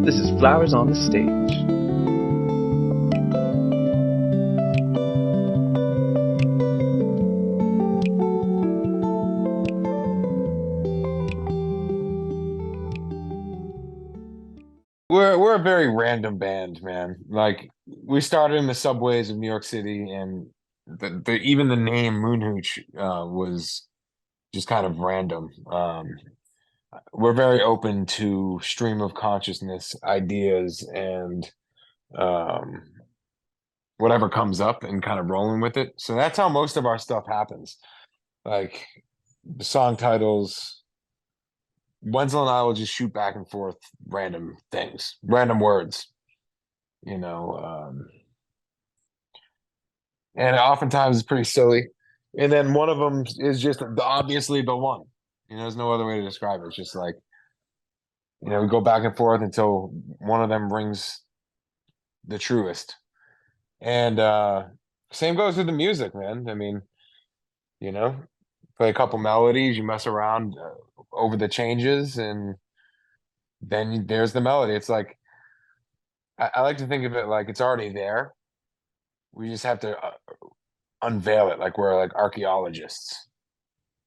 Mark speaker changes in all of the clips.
Speaker 1: This is Flowers on the Stage.
Speaker 2: We're a very random band, man. Like we started in the subways of New York City, and even the name Moon Hooch was just kind of random. We're very open to stream of consciousness ideas and um, whatever comes up, and kind of rolling with it. So that's how most of our stuff happens. Like the song titles, Wenzel and I will just shoot back and forth random things, random words, you know. And oftentimes it's pretty silly. And then one of them is just obviously the one. There's no other way to describe it. It's just like, we go back and forth until one of them rings the truest. And same goes with the music, man. I mean, you know, play a couple melodies, you mess around over the changes, and then there's the melody. It's like, I like to think of it like it's already there. We just have to unveil it like we're like archaeologists.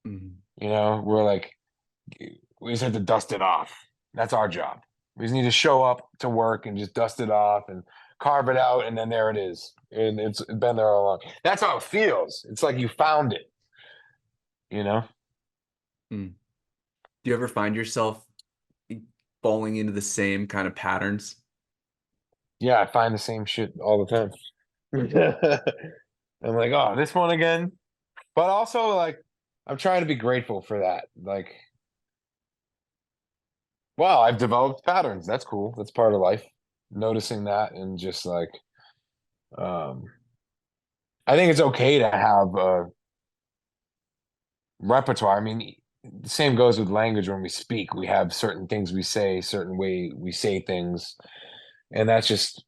Speaker 3: Mhm.
Speaker 2: We're like, we just have to dust it off. That's our job. We just need to show up to work and just dust it off and carve it out, and then there it is. And it's been there all along. That's how it feels. It's like you found it, you know?
Speaker 3: Mm. Do you ever find yourself falling into the same kind of patterns?
Speaker 2: Yeah, I find the same shit all the time. I'm like, oh, this one again. But also, like, I'm trying to be grateful for that. Like, wow, I've developed patterns. That's cool. That's part of life. Noticing that, and just like, um, I think it's okay to have a repertoire. I mean, the same goes with language. When we speak, we have certain things we say, certain way we say things, and that's just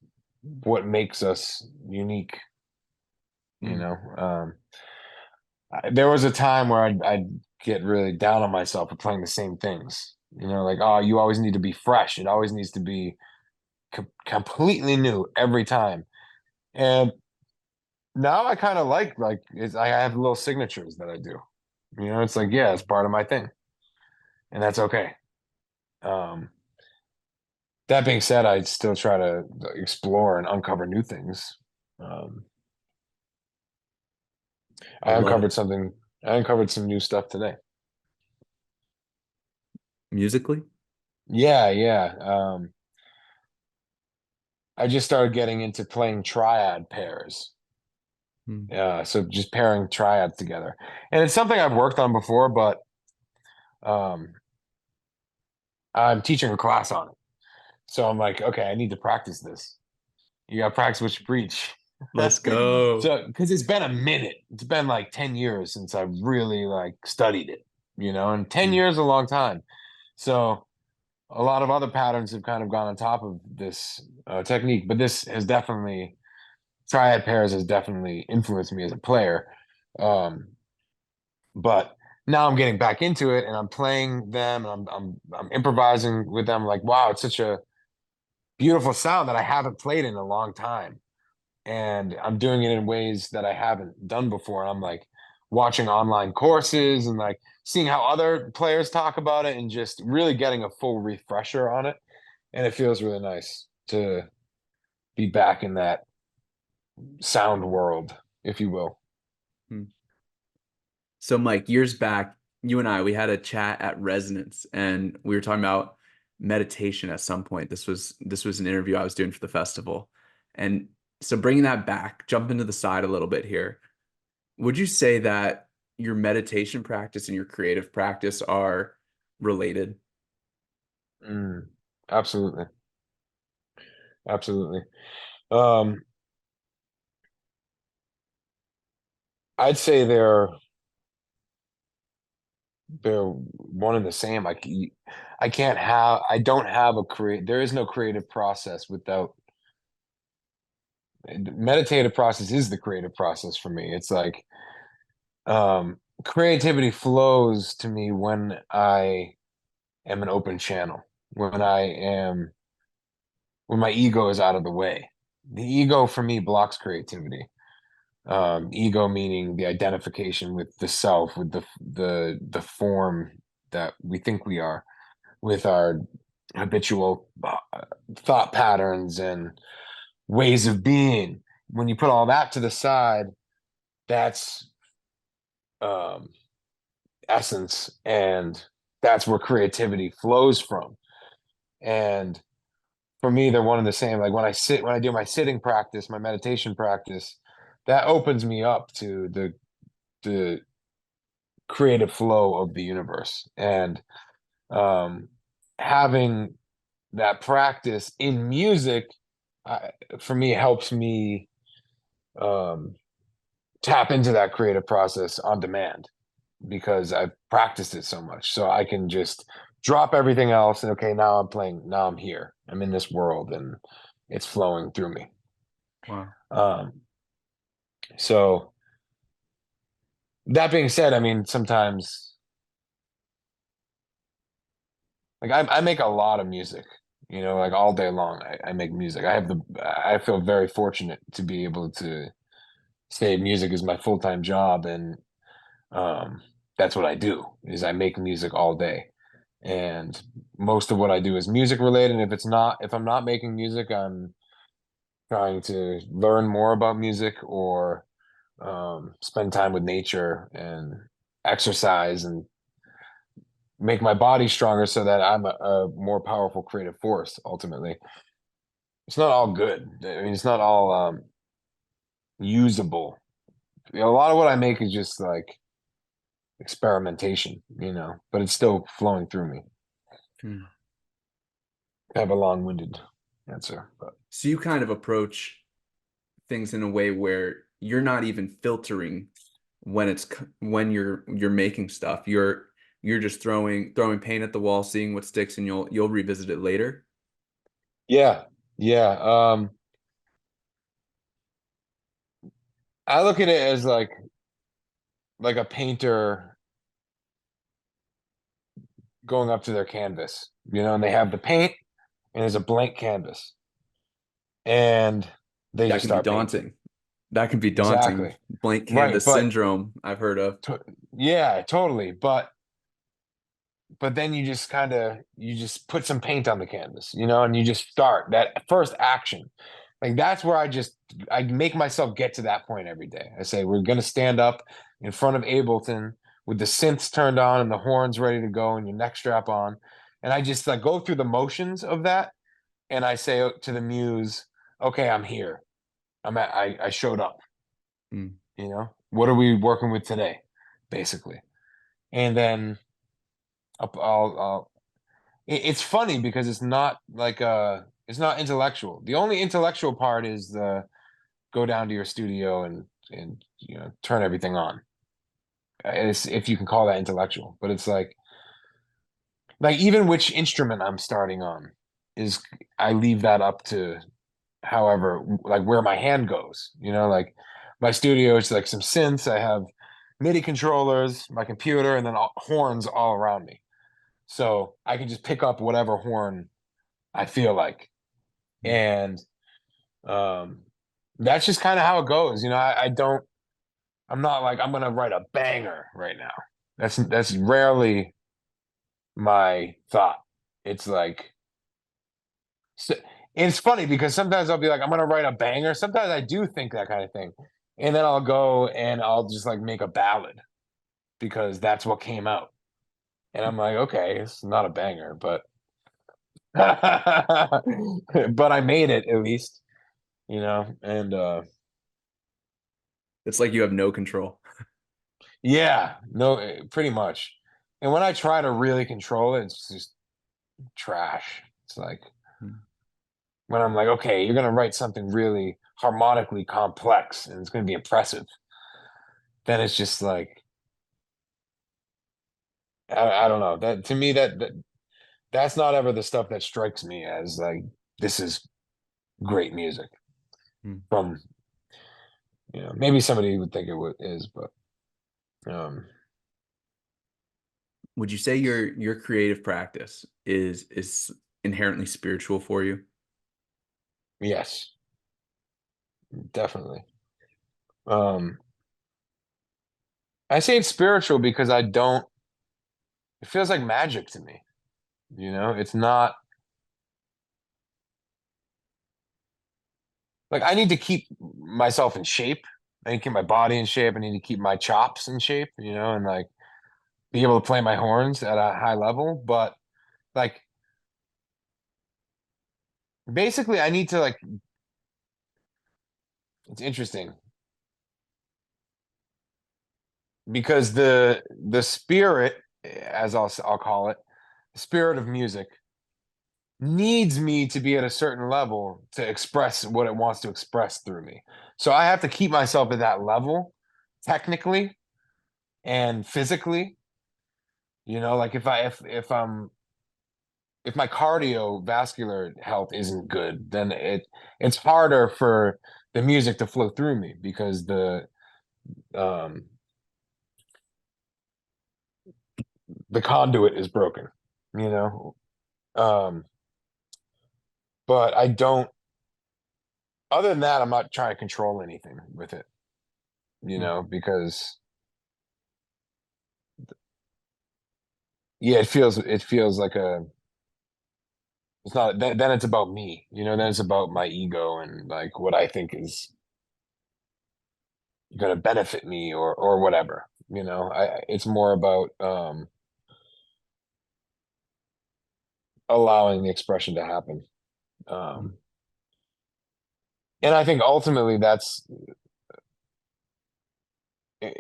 Speaker 2: what makes us unique. You
Speaker 3: Mm.
Speaker 2: know, there was a time where I'd get really down on myself for playing the same things. Like, oh, you always need to be fresh. It always needs to be completely new every time. And now I kind of like I have little signatures that I do. It's like, yeah, it's part of my thing, and that's okay. Um, that being said, I still try to explore and uncover new things. Um,
Speaker 3: I
Speaker 2: I
Speaker 3: love it.
Speaker 2: uncovered something. I uncovered some new stuff today.
Speaker 3: Musically?
Speaker 2: Yeah, yeah. I just started getting into playing triad pairs.
Speaker 3: Mm.
Speaker 2: So just pairing triads together, and it's something I've worked on before, but um, I'm teaching a class on it. So I'm like, okay, I need to practice this. You got to practice what you preach.
Speaker 3: Let's go.
Speaker 2: So, because it's been a minute, it's been like 10 years since I really like studied it, and 10
Speaker 3: Mm.
Speaker 2: years is a long time. So, a lot of other patterns have kind of gone on top of this technique, but this has definitely, triad pairs has definitely influenced me as a player. Um, but now I'm getting back into it, and I'm playing them, and I'm improvising with them. Like, wow, it's such a beautiful sound that I haven't played in a long time. And I'm doing it in ways that I haven't done before. And I'm like watching online courses and like seeing how other players talk about it, and just really getting a full refresher on it. And it feels really nice to be back in that sound world, if you will.
Speaker 3: Mm. So, Mike, years back, you and I, we had a chat at Resonance, and we were talking about meditation at some point. This was an interview I was doing for the festival. And so bringing that back, jump into the side a little bit here. Would you say that your meditation practice and your creative practice are related?
Speaker 2: Mm, absolutely. Absolutely. Um, I'd say they're one and the same. Like, I don't have there is no creative process without meditative process is the creative process for me. It's like, creativity flows to me when I am an open channel, when I am when my ego is out of the way. The ego for me blocks creativity. Ego meaning the identification with the self, with the form that we think we are, with our habitual thought patterns and ways of being. When you put all that to the side, that's um, essence, and that's where creativity flows from. And for me, they're one and the same. Like when I do my sitting practice, my meditation practice, that opens me up to the creative flow of the universe. And um, having that practice in music, for me, helps me um, tap into that creative process on demand because I've practiced it so much. So I can just drop everything else and okay, now I'm playing, now I'm here. I'm in this world and it's flowing through me.
Speaker 3: Wow.
Speaker 2: So that being said, I mean, sometimes like I make a lot of music, you know, like all day long. I make music. I feel very fortunate to be able to say music is my full-time job, and um, that's what I do is I make music all day. And most of what I do is music related. If I'm not making music, I'm trying to learn more about music or spend time with nature and exercise and make my body stronger so that I'm a more powerful creative force ultimately. It's not all good. I mean, it's not all usable. You know, a lot of what I make is just like experimentation, you know, but it's still flowing through me.
Speaker 3: Hmm.
Speaker 2: I have a long-winded answer, but
Speaker 3: So you kind of approach things in a way where you're not even filtering when you're making stuff. You're just throwing paint at the wall, seeing what sticks, and you'll revisit it later.
Speaker 2: yeah, yeah. I look at it as like a painter going up to their canvas, you know, and they have the paint and there's a blank canvas, and they
Speaker 3: That
Speaker 2: just
Speaker 3: can be
Speaker 2: start painting.
Speaker 3: daunting. That can be daunting.
Speaker 2: Exactly.
Speaker 3: Blank
Speaker 2: Right,
Speaker 3: canvas
Speaker 2: but
Speaker 3: syndrome, I've heard of.
Speaker 2: yeah, totally. But then you just put some paint on the canvas, you know, and you just start that first action. Like that's where I make myself get to that point every day. I say we're gonna stand up in front of Ableton with the synths turned on and the horns ready to go and your neck strap on. And I just like go through the motions of that, and I say to the muse, okay, I'm here. I showed up,
Speaker 3: Mm.
Speaker 2: you know. What are we working with today? Basically. And then I'll it's funny because it's not intellectual. The only intellectual part is the go down to your studio and you know turn everything on. It's, if you can call that intellectual, but it's like even which instrument I'm starting on is I leave that up to however like where my hand goes. You know, like my studio is like some synths. I have MIDI controllers, my computer, and then horns all around me. So I can just pick up whatever horn I feel like. And um, that's just kind of how it goes. You know, I'm not like I'm gonna write a banger right now. That's rarely my thought. It's like so, it's funny because sometimes I'll be like I'm gonna write a banger. Sometimes I do think that kind of thing, and then I'll go and I'll just like make a ballad because that's what came out, and I'm like, okay, it's not a banger, but but I made it at least, you know, and
Speaker 3: It's like you have no control.
Speaker 2: yeah, no, pretty much. And when I try to really control it, it's just trash. It's like
Speaker 3: Mm.
Speaker 2: when I'm like, okay, you're gonna write something really harmonically complex and it's gonna be impressive. Then it's just like I don't know. That to me that's not ever the stuff that strikes me as like this is great music
Speaker 3: Mm.
Speaker 2: from you know maybe somebody would think is, but um
Speaker 3: Would you say your creative practice is inherently spiritual for you?
Speaker 2: Yes, definitely. Um, I say it's spiritual because I don't, it feels like magic to me. It's not like I need to keep myself in shape. I need to keep my body in shape. I need to keep my chops in shape, and like be able to play my horns at a high level. But like basically I need to like, it's interesting because the spirit, as I'll call it, the spirit of music needs me to be at a certain level to express what it wants to express through me. So I have to keep myself at that level technically and physically. Like if my cardiovascular health isn't good, then it's harder for the music to flow through me because um the conduit is broken, you know. Um but I don't, other than that, I'm not trying to control anything with it, because yeah, it feels like it's not, then it's about me, then it's about my ego and like what I think is going to benefit me or whatever. It's more about allowing the expression to happen. Um and I think ultimately eh,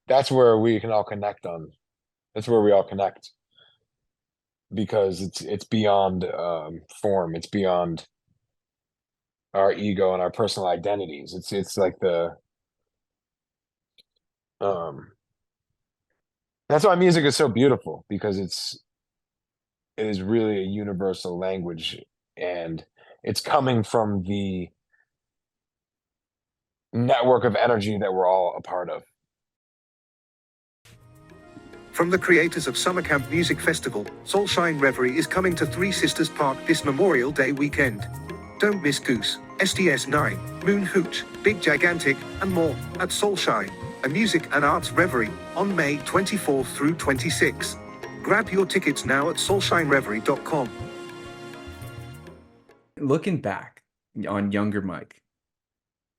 Speaker 2: that's where we can all connect on. That's where we all connect because it's beyond form. It's beyond our ego and our personal identities. It's like the um that's why music is so beautiful because it is really a universal language, and it's coming from the network of energy that we're all a part of.
Speaker 4: From the creators of Summer Camp Music Festival, Soulshine Reverie is coming to Three Sisters Park this Memorial Day weekend. Don't miss Goose, STS9, Moon Hooch, Big Gigantic, and more at Soulshine, a music and arts reverie, on May 24th through 26th. Grab your tickets now at soulshinereverie.com.
Speaker 3: Looking back on younger Mike,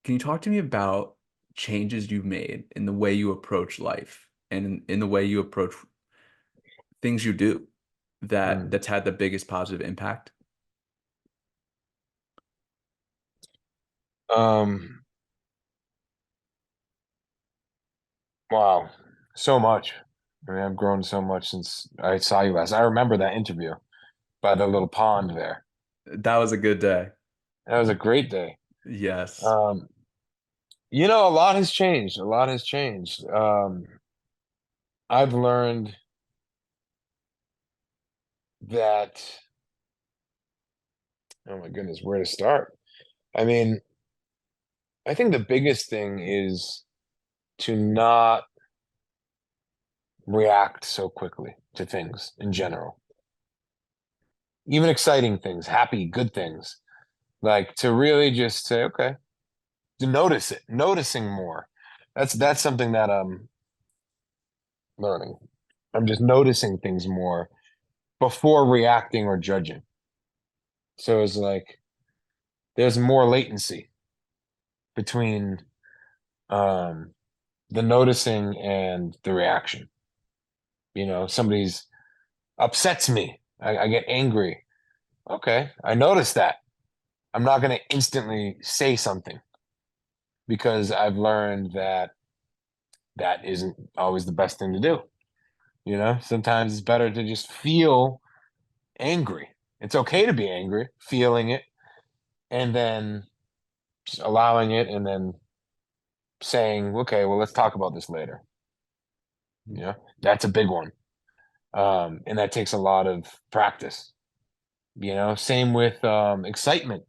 Speaker 3: can you talk to me about changes you've made in the way you approach life and in the way you approach things you do that's had the biggest positive impact?
Speaker 2: Wow, so much. I mean, I've grown so much since I saw you last. I remember that interview by the little pond there.
Speaker 3: That was a good day.
Speaker 2: That was a great day.
Speaker 3: Yes.
Speaker 2: A lot has changed. A lot has changed. I've learned that, oh my goodness, where to start? I mean, I think the biggest thing is to not react so quickly to things in general, even exciting things, happy, good things. Like to really just say, okay, to notice it, noticing more. That's something that I'm learning. I'm just noticing things more before reacting or judging. So it's like there's more latency between um the noticing and the reaction. Somebody's upsets me. I get angry. Okay, I noticed that. I'm not going to instantly say something because I've learned that that isn't always the best thing to do. Sometimes it's better to just feel angry. It's okay to be angry, feeling it, and then just allowing it, and then saying, okay, well, let's talk about this later. That's a big one. And that takes a lot of practice. Same with excitement.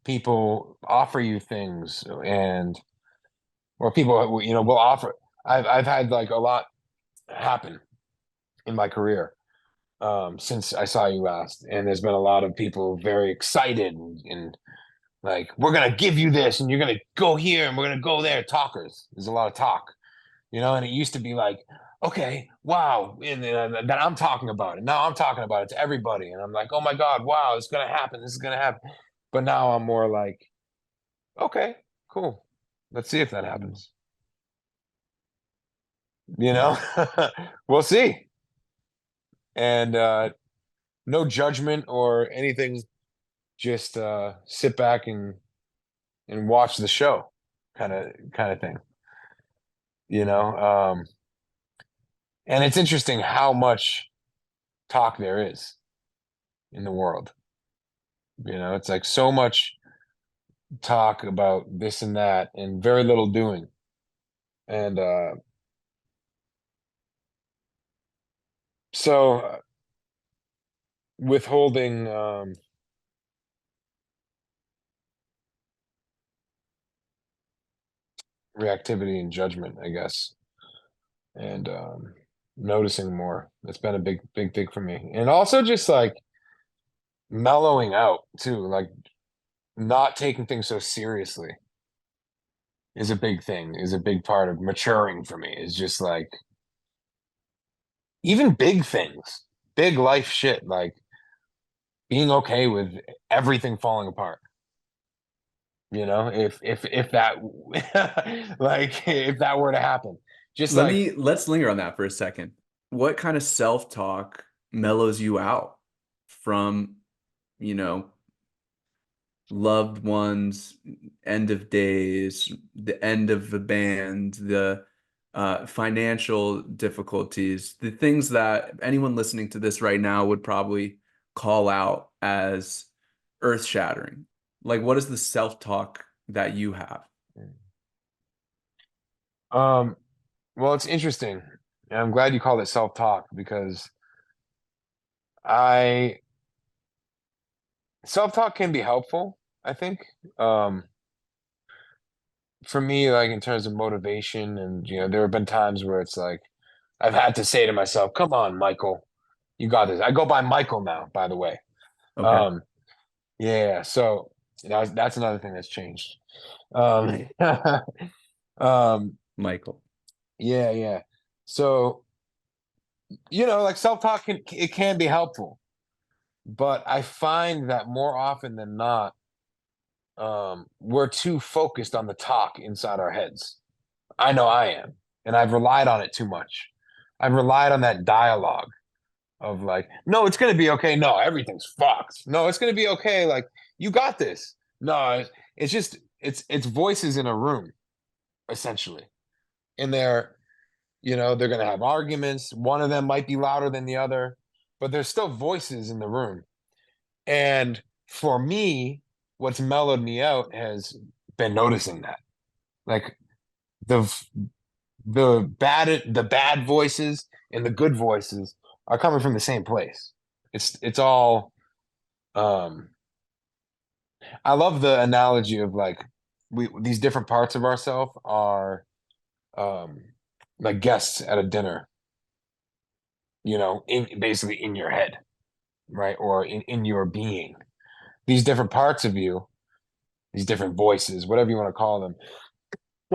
Speaker 2: People offer you things, or people, will offer. I've had like a lot happen in my career since I saw you last, and there's been a lot of people very excited and like, we're gonna give you this, and you're gonna go here, and we're gonna go there. Talkers, there's a lot of talk, and it used to be like, okay, wow, and that I'm talking about it. Now I'm talking about it to everybody, and I'm like, oh my God, wow, it's gonna happen. This is gonna happen. But now I'm more like, okay, cool. Let's see if that happens. We'll see. And no judgment or anything. Just sit back and watch the show, kind of thing. And it's interesting how much talk there is in the world. It's like so much talk about this and that and very little doing. And so withholding reactivity and judgment, I guess, and noticing more. That's been a big thing for me. And also just like mellowing out too, like not taking things so seriously is a big thing, is a big part of maturing for me. Is just like even big things, big life shit, like being okay with everything falling apart. If that like if that were to happen. Just
Speaker 3: let's linger on that for a second. What kind of self-talk mellows you out from, loved ones, end of days, the end of the band, the financial difficulties, the things that anyone listening to this right now would probably call out as earth-shattering? Like, what is the self-talk that you have?
Speaker 2: Well, it's interesting. And I'm glad you called it self-talk, because self-talk can be helpful, I think. For me, like in terms of motivation, and there have been times where it's like I've had to say to myself, come on, Michael, you got this. I go by Michael now, by the way.
Speaker 3: Okay.
Speaker 2: Yeah, so that's another thing that's changed.
Speaker 3: Michael.
Speaker 2: Yeah. So, like self-talk can be helpful, but I find that more often than not, we're too focused on the talk inside our heads. I know I am, and I've relied on it too much. I've relied on that dialogue of like, no, it's gonna be okay. No, everything's fucked. No, it's gonna be okay. Like, you got this. No, it's just it's voices in a room, essentially, and they're gonna have arguments. One of them might be louder than the other, but there's still voices in the room. And for me, what's mellowed me out has been noticing that, like the bad voices and the good voices are coming from the same place. It's all I love the analogy of like these different parts of ourselves are like guests at a dinner, basically in your head, right? Or in your being. These different parts of you, these different voices, whatever you want to call them,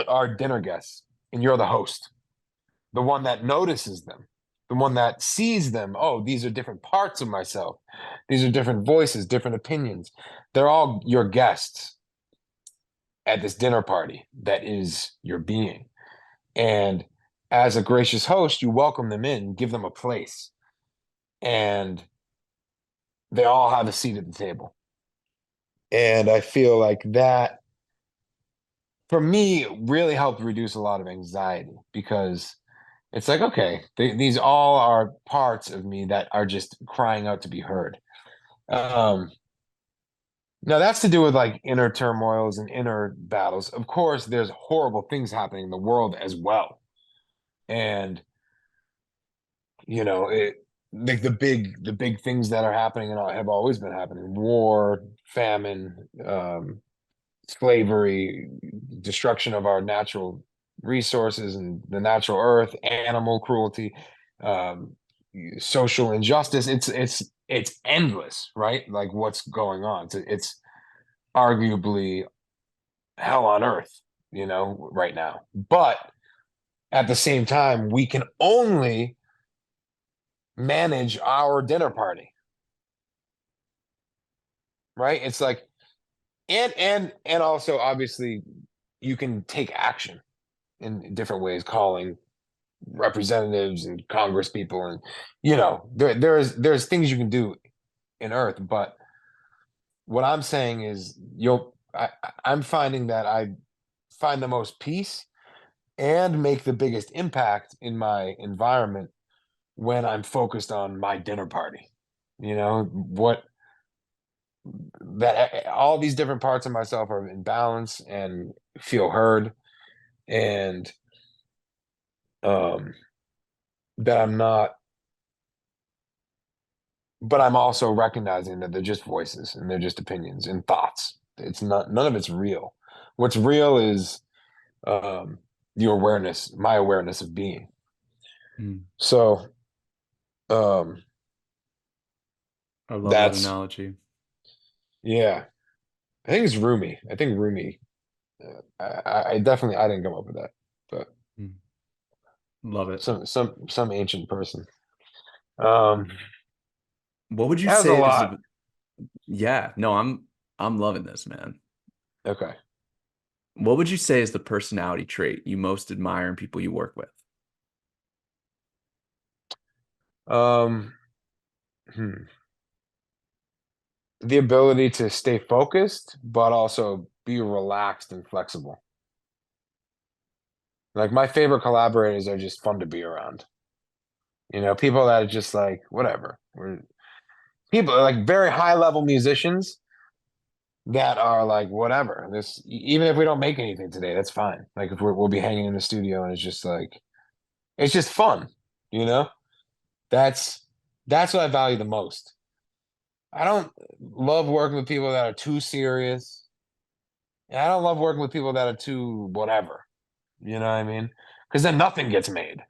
Speaker 2: are dinner guests, and you're the host, the one that notices them, the one that sees them. Oh, these are different parts of myself. These are different voices, different opinions. They're all your guests at this dinner party that is your being. And as a gracious host, you welcome them in, give them a place, and they all have a seat at the table. And I feel like that, for me, really helped reduce a lot of anxiety, because it's like, okay, these all are parts of me that are just crying out to be heard. Now that's to do with like inner turmoils and inner battles. Of course, there's horrible things happening in the world as well. And like the big things that are happening and have always been happening: war, famine, slavery, destruction of our natural resources and the natural earth, animal cruelty, social injustice. It's endless, right? Like what's going on. It's arguably hell on earth, right now. But at the same time, we can only manage our dinner party, right? It's like, and also obviously you can take action in different ways, calling representatives and congress people, and there's things you can do in earth. But what I'm saying is I'm finding that I find the most peace and make the biggest impact in my environment when I'm focused on my dinner party. What that all these different parts of myself are in balance and feel heard, and that I'm not, but I'm also recognizing that they're just voices and they're just opinions and thoughts. It's not, none of it's real. What's real is my awareness of being. So
Speaker 3: I love that
Speaker 2: that's,
Speaker 3: analogy.
Speaker 2: yeah, I think it's Rumi. I think Rumi. I definitely, I didn't come up with that, but
Speaker 3: Love it.
Speaker 2: some ancient person.
Speaker 3: What would you
Speaker 2: Has a
Speaker 3: say is
Speaker 2: lot.
Speaker 3: yeah, no, I'm loving this, man.
Speaker 2: Okay.
Speaker 3: What would you say is the personality trait you most admire in people you work with?
Speaker 2: The ability to stay focused, but also be relaxed and flexible. Like my favorite collaborators are just fun to be around. People that are just like, whatever. People like very high level musicians that are like, whatever. Even if we don't make anything today, that's fine. Like if we'll be hanging in the studio and it's just like, it's just fun. You know, that's what I value the most. I don't love working with people that are too serious. And I don't love working with people that are too whatever. You know what I mean? Because then nothing gets made.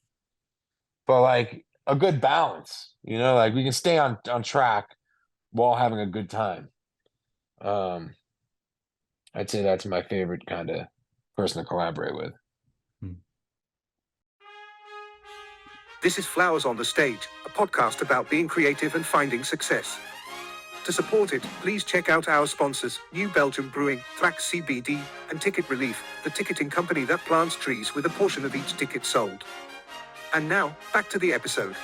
Speaker 2: But like a good balance, like we can stay on track while having a good time. I'd say that's my favorite kind of person to collaborate with.
Speaker 4: This is Flowers on the Stage, a podcast about being creative and finding success. To support it, please check out our sponsors, New Belgium Brewing, Thrax CBD, and Ticket Relief, the ticketing company that plants trees with a portion of each ticket sold. And now, back to the episode.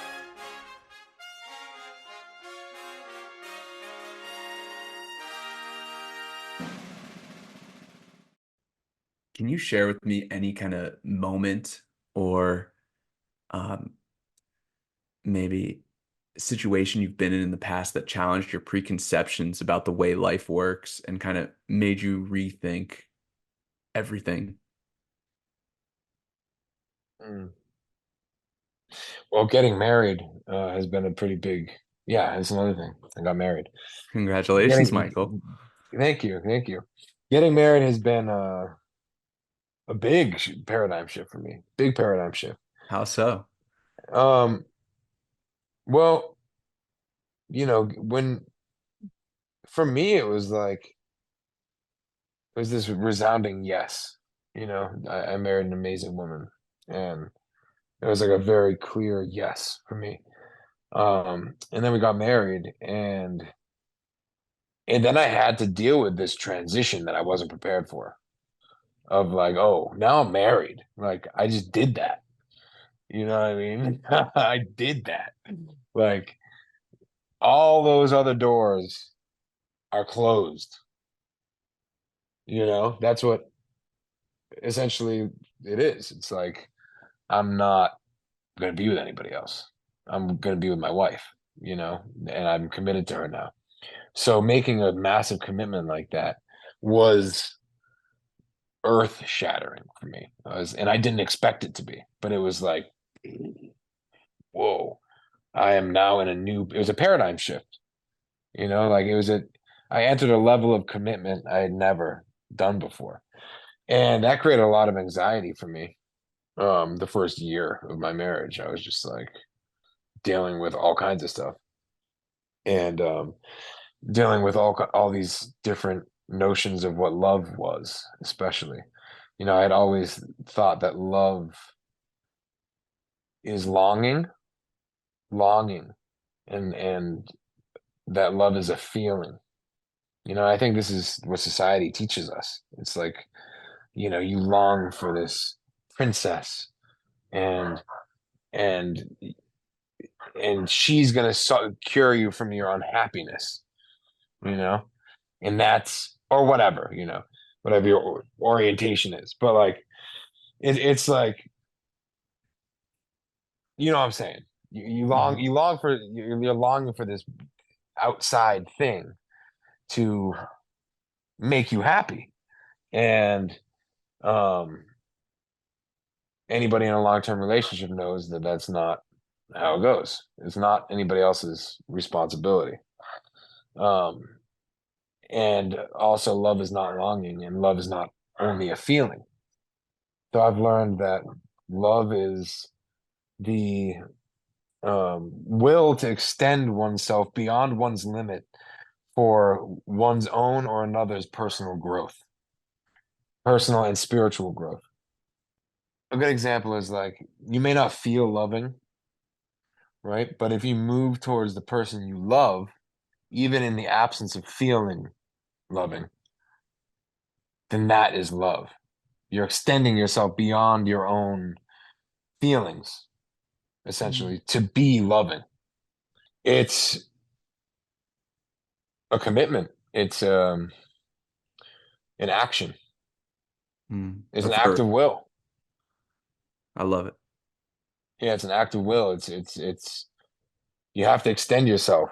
Speaker 3: Can you share with me any kind of moment or maybe situation you've been in the past that challenged your preconceptions about the way life works and kind of made you rethink everything?
Speaker 2: Well, getting married has been a pretty big, yeah, that's another thing. I got married.
Speaker 3: Congratulations, Michael.
Speaker 2: Thank you. Getting married has been a big paradigm shift for me. Big paradigm shift.
Speaker 3: How so?
Speaker 2: Well, for me, it was this resounding yes. I married an amazing woman, and it was like a very clear yes for me. And then we got married, and then I had to deal with this transition that I wasn't prepared for. Of like, oh, now I'm married. Like I just did that. You know what I mean? I did that. Like all those other doors are closed. That's what essentially it is. It's like I'm not going to be with anybody else. I'm going to be with my wife, and I'm committed to her now. So making a massive commitment like that was earth shattering for me. And I didn't expect it to be, but it was like, whoa, I am now in it was a paradigm shift, like I entered a level of commitment I had never done before. And that created a lot of anxiety for me. The first year of my marriage, I was just like, dealing with all kinds of stuff, and dealing with all these different notions of what love was, especially. You know, I'd always thought that love is longing, and that love is a feeling. You know, I think this is what society teaches us. It's like, you know, you long for this princess, and and and she's gonna cure you from your unhappiness, you know, and that's, or whatever, you know, whatever your orientation is. But like, it's like, you know what I'm saying? You long for, you're longing for this outside thing to make you happy. And um anybody in a long-term relationship knows that that's not how it goes. It's not anybody else's responsibility. Um and also, love is not longing, and love is not only a feeling. So I've learned that love is the will to extend oneself beyond one's limit for one's own or another's personal growth, personal and spiritual growth. A good example is like, you may not feel loving, right? But if you move towards the person you love, even in the absence of feeling loving, then that is love. You're extending yourself beyond your own feelings, essentially, to be loving. It's a commitment. It's an action. It's an act of will.
Speaker 3: I love it.
Speaker 2: Yeah, it's an act of will. It's you have to extend yourself,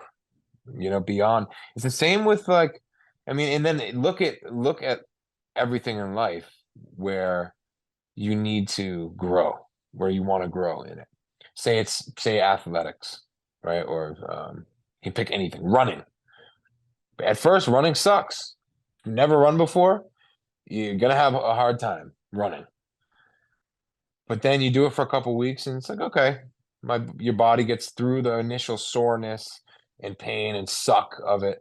Speaker 2: you know, beyond. It's the same with like, I mean, and then look at everything in life where you need to grow, where you want to grow in it. Say athletics, right? Or you pick anything, running. At first, running sucks. You've never run before, you're gonna have a hard time running. But then you do it for a couple weeks, and it's like, okay, your body gets through the initial soreness and pain and suck of it,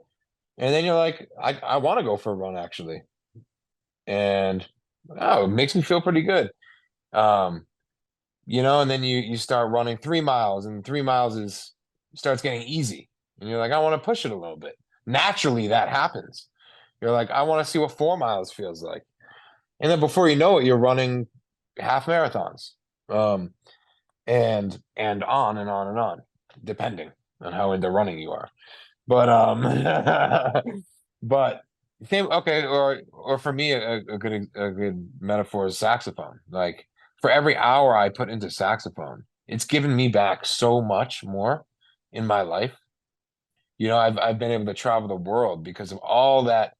Speaker 2: and then you're like, I want to go for a run actually, and oh, it makes me feel pretty good. You know, and then you start running 3 miles, and 3 miles starts getting easy, and you're like, I want to push it a little bit. Naturally, that happens. You're like, I want to see what 4 miles feels like, and then before you know it, you're running half marathons, and on and on and on, depending on how into running you are. But but same, okay, or for me, a good metaphor is saxophone. Like, for every hour I put into saxophone, it's given me back so much more in my life. You know, I've been able to travel the world because of all that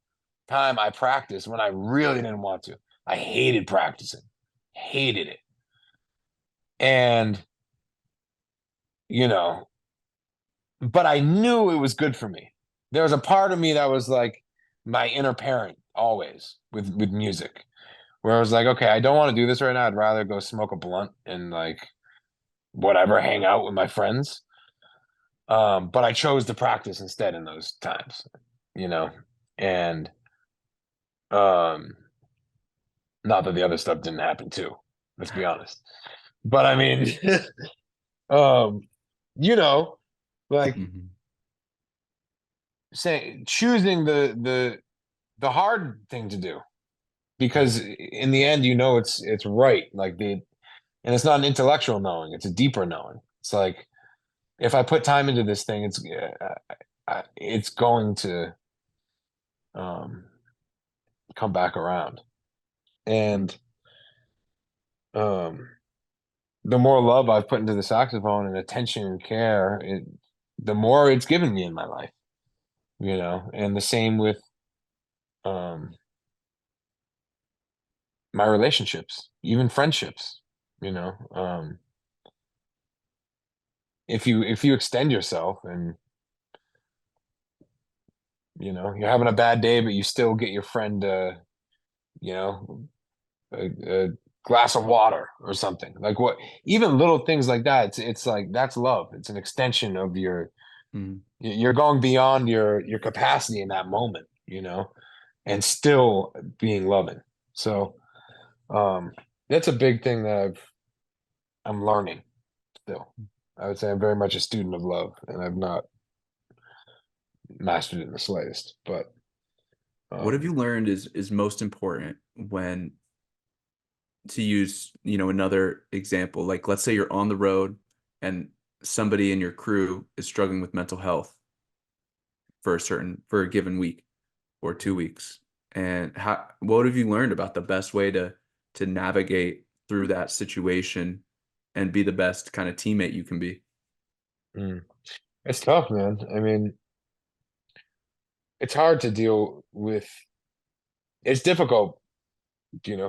Speaker 2: time I practiced when I really didn't want to. I hated practicing, hated it. And, you know, but I knew it was good for me. There was a part of me that was like my inner parent always with music, where I was like, okay, I don't want to do this right now. I'd rather go smoke a blunt and like whatever, hang out with my friends. But I chose to practice instead in those times, you know, and not that the other stuff didn't happen too. Let's be honest. But I mean, you know, like choosing the hard thing to do, because in the end, you know, it's right. Like and it's not an intellectual knowing; it's a deeper knowing. It's like, if I put time into this thing, it's going to come back around. And the more love I've put into the saxophone and attention and care, the more it's given me in my life. You know, and the same with my relationships, even friendships. You know, if you extend yourself, and you know, you're having a bad day, but you still get your friend, you know, a glass of water or something. Like what, even little things like that. It's like that's love. It's an extension of you're going beyond your capacity in that moment, and still being loving. So that's a big thing that I'm learning still. I would say I'm very much a student of love, and I've not mastered it in the slightest. But
Speaker 3: What have you learned is most important when, to use, another example, like let's say you're on the road and somebody in your crew is struggling with mental health for a given week or 2 weeks. And what have you learned about the best way to navigate through that situation and be the best kind of teammate you can be?
Speaker 2: It's tough, man. I mean, it's hard to deal with. It's difficult,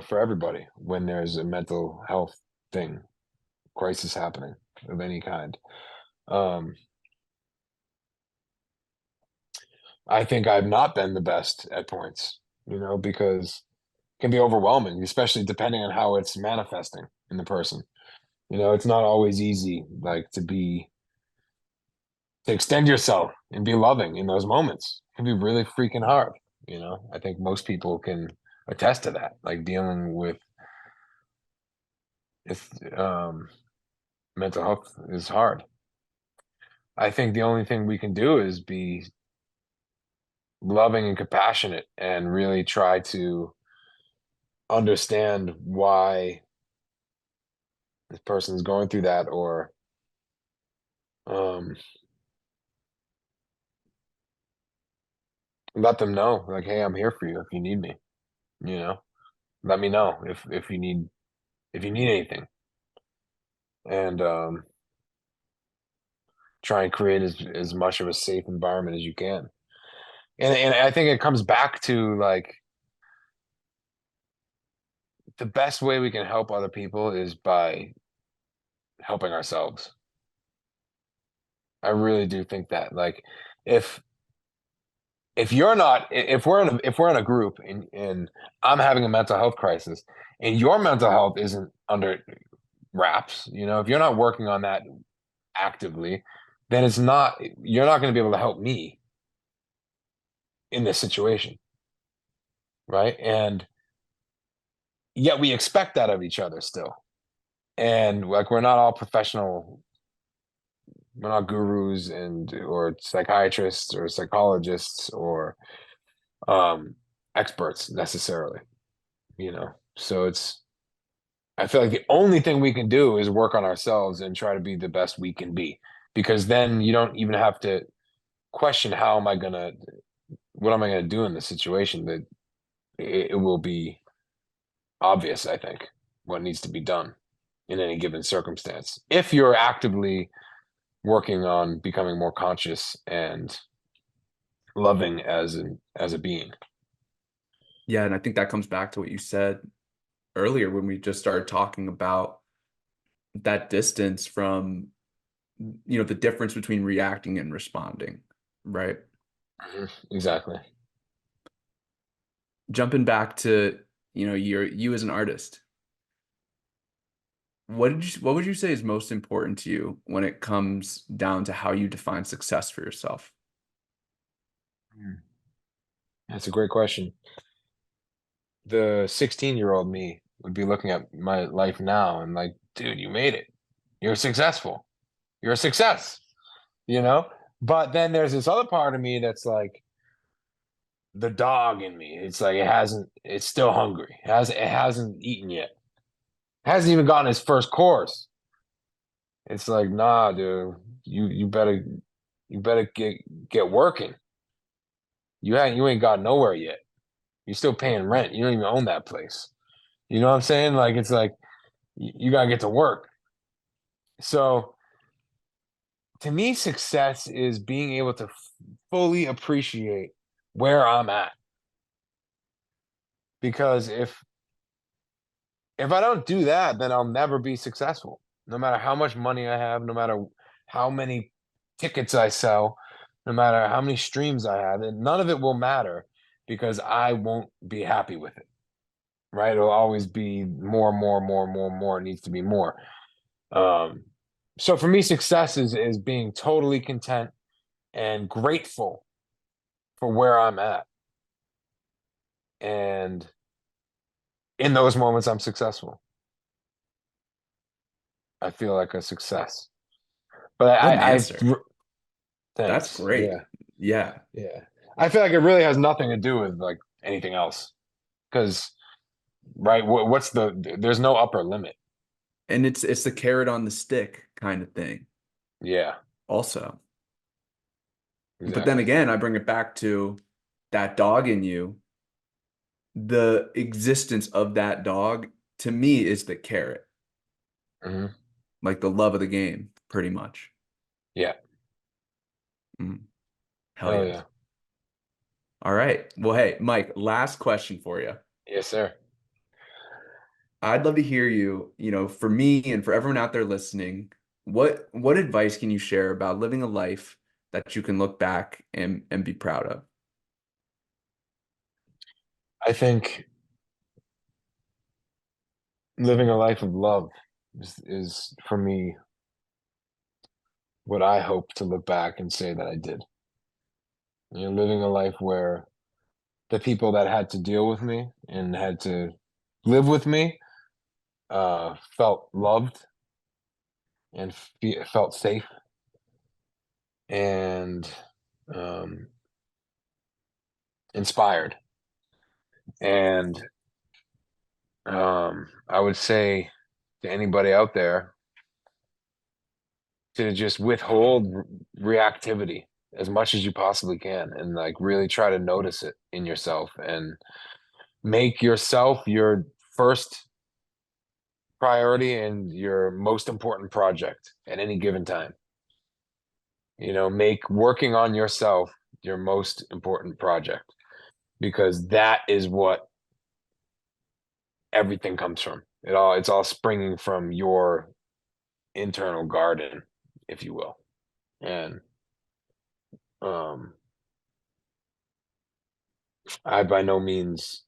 Speaker 2: for everybody when there's a mental health crisis happening of any kind. I think I've not been the best at points, because it can be overwhelming, especially depending on how it's manifesting in the person. It's not always easy, like to extend yourself and be loving in those moments. It can be really freaking hard. I think most people can attest to that, like dealing with mental health is hard. I think the only thing we can do is be loving and compassionate and really try to understand why this person is going through that, or let them know, like, hey, I'm here for you if you need me. Let me know if you need anything, and try and create as much of a safe environment as you can. And I think it comes back to, like, the best way we can help other people is by helping ourselves. I really do think that, like, if you're not, if we're in a group and I'm having a mental health crisis and your mental health isn't under wraps, if you're not working on that actively, then you're not going to be able to help me in this situation, right? And yet we expect that of each other still. And, like, we're not all professional, we're not gurus or psychiatrists or psychologists or experts necessarily, so I feel like the only thing we can do is work on ourselves and try to be the best we can be, because then you don't even have to question what am I gonna do in this situation. That it will be obvious, I think, what needs to be done in any given circumstance if you're actively working on becoming more conscious and loving as a being.
Speaker 3: Yeah, and I think that comes back to what you said earlier when we just started talking about that distance from, the difference between reacting and responding, right?
Speaker 2: Exactly.
Speaker 3: Jumping back to, you as an artist, what would you say is most important to you when it comes down to how you define success for yourself?
Speaker 2: That's a great question. The 16-year-old me would be looking at my life now and like, dude, you made it. You're successful. You're a success, But then there's this other part of me that's like the dog in me. It's like it's still hungry. It hasn't eaten yet. It hasn't even gotten its first course. It's like, nah, dude, you better get working. You ain't got nowhere yet. You're still paying rent. You don't even own that place. You know what I'm saying? Like, it's like you gotta get to work. So to me, success is being able to fully appreciate where I'm at. Because if I don't do that, then I'll never be successful. No matter how much money I have, no matter how many tickets I sell, no matter how many streams I have, and none of it will matter because I won't be happy with it. right? It'll always be more, more, more, more, more. It needs to be more. So for me, success is being totally content and grateful for where I'm at. And in those moments, I'm successful. I feel like a success. But
Speaker 3: What an
Speaker 2: I
Speaker 3: answer. That's
Speaker 2: thanks.
Speaker 3: great.
Speaker 2: Yeah,
Speaker 3: Yeah.
Speaker 2: yeah. I feel like it really has nothing to do with like anything else. Because, right, what's there's no upper limit.
Speaker 3: And it's the carrot on the stick kind of thing
Speaker 2: Yeah,
Speaker 3: also. But then
Speaker 2: exactly.
Speaker 3: again, I bring it back to that dog in you. The existence of that dog to me is the carrot,
Speaker 2: Hmm.
Speaker 3: like the love of the game, pretty much.
Speaker 2: Yeah.
Speaker 3: Mm, hell
Speaker 2: Oh
Speaker 3: yes.
Speaker 2: yeah.
Speaker 3: All right. Well, hey, Mike, last question for you.
Speaker 2: Yes, sir.
Speaker 3: I'd love to hear you, for me and for everyone out there listening, what advice can you share about living a life that you can look back and be proud of?
Speaker 2: I think living a life of love is for me what I hope to look back and say that I did. Living a life where the people that had to deal with me and had to live with me felt loved and felt safe and um, inspired. And I would say to anybody out there to just withhold reactivity as much as you possibly can and like really try to notice it in yourself and make yourself your first priority and your most important project at any given time. Make working on yourself your most important project because that is what everything comes from. It's all springing from your internal garden, if you will. And um I by no means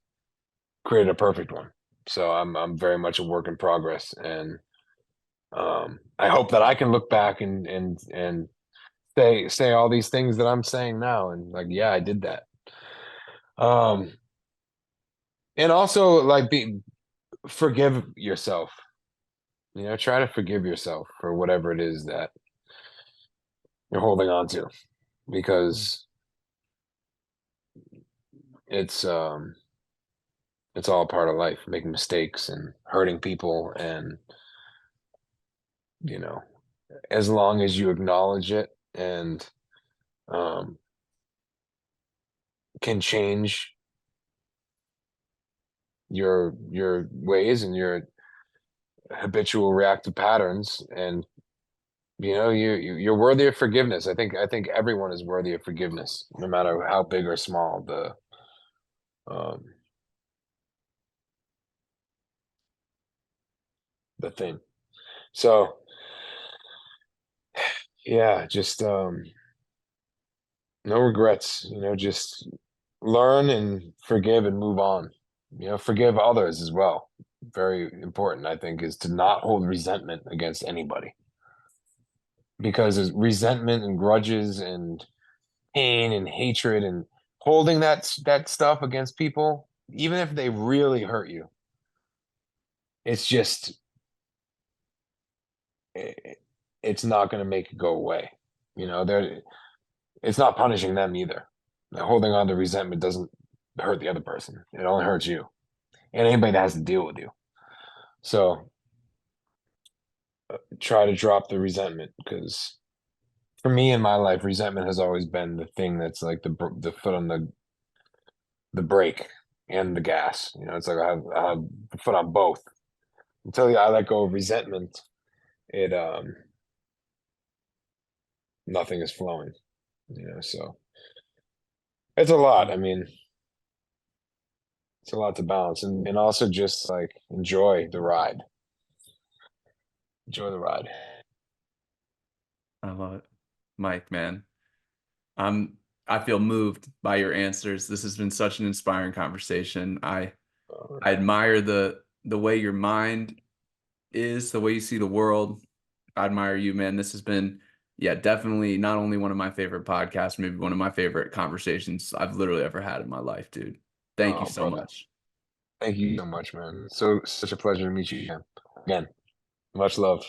Speaker 2: created a perfect one. So I'm very much a work in progress and I hope that I can look back and say all these things that I'm saying now and like yeah, I did that. Um and also like forgive yourself. Try to forgive yourself for whatever it is that you're holding on to because it's um it's all part of life, making mistakes and hurting people and you know, as long as you acknowledge it and um can change your ways and your habitual reactive patterns and you're worthy of forgiveness. I think everyone is worthy of forgiveness no matter how big or small um the thing. So yeah, just no regrets, just learn and forgive and move on. Forgive others as well. Very important, I think, is to not hold resentment against anybody because there's resentment and grudges and pain and hatred and holding that stuff against people, even if they really hurt you, it's just it's not going to make it go away. They're it's not punishing them either. Holding on to resentment doesn't hurt the other person. It only hurts you and anybody that has to deal with you. So try to drop the resentment because for me in my life, resentment has always been the thing that's like the foot on the brake and the gas. It's like I have the foot on both. Until I let go of resentment, it nothing is flowing. So it's a lot. I mean, it's a lot to balance, and also just like enjoy the ride. Enjoy the ride.
Speaker 3: I love it. Mike, man. I feel moved by your answers. This has been such an inspiring conversation. I admire the way your mind is, the way you see the world. I admire you, man. This has been, yeah, definitely not only one of my favorite podcasts, maybe one of my favorite conversations I've literally ever had in my life, dude. Thank you so
Speaker 2: brother.
Speaker 3: much.
Speaker 2: Thank you so much, man. So such a pleasure to meet you again. Again, much love.